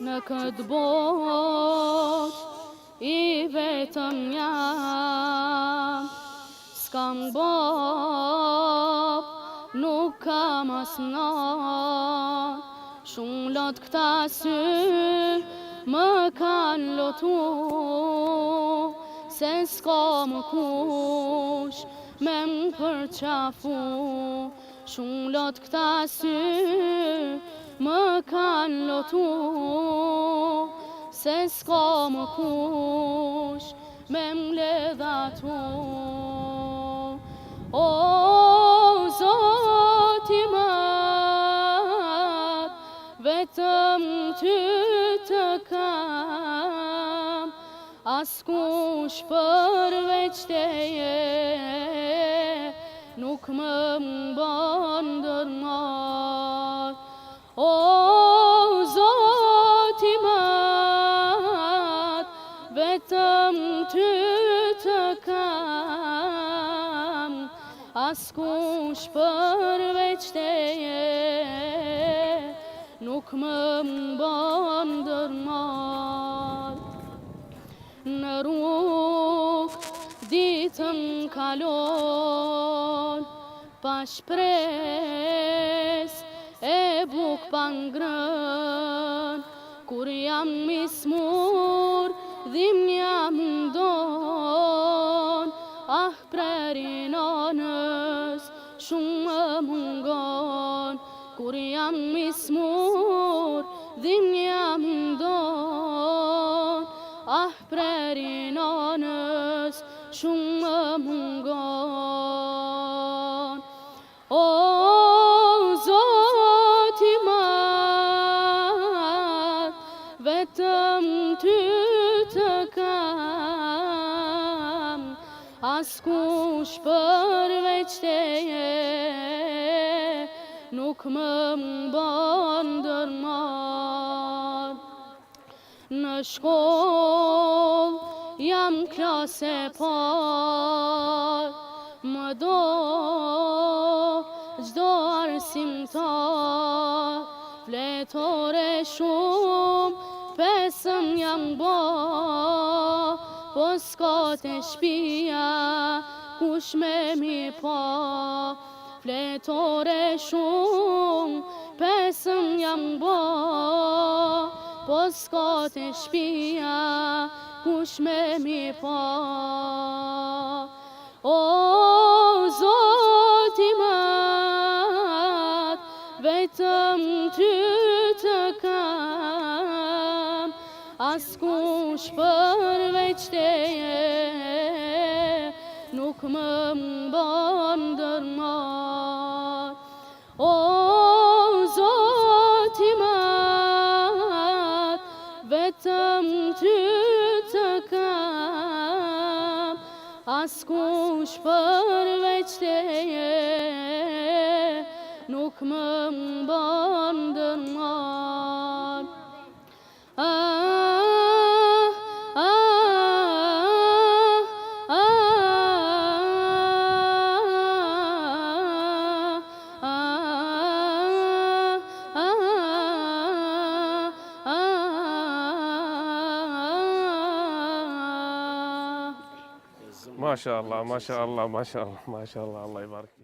në këtë botë i vetëm jam, s'kam bop, nuk kam asnat, shumë lot këta sy më kanë lotu, se s'ka më kush me më përqafu, shumë lot këta sy më kanë lotu, se s'ka më kush me më ledhatu. O Zoti mat, vetëm ty të kam, askush përveç teje nuk më mban ndërmat. O Zoti mat, vetëm ty të kam, askush përveç teje nuk më mban ndërmat. Në rrugë ditën kalon, pa shpres e buk pa ngrën, kur jam i smur dhimja mundon, ah preri nanës shumë më mungon, kur jam i smur dhimja mundon, ah preri nanës shumë më mungon. O Zoti mat, vetëm ty të kam, askush përveç teje nuk më mban ndërmat. Në shkollë jam klase par, më do gjdo arsimtar, fletore shumë pesëm jam bo, po s'ka të shpia kush me mi pa. Fletore shumë pesëm jam bo, po s'ka të shpia kush me mi pa. O Zoti mat, vetëm ty të kam, askush përveç teje nuk më mban ndërmat. O Zoti mat, vetëm ty të kam, askush përveç teje nuk më mban ndërmat. ما شاء الله ما شاء الله ما شاء الله ما شاء الله الله يبارك.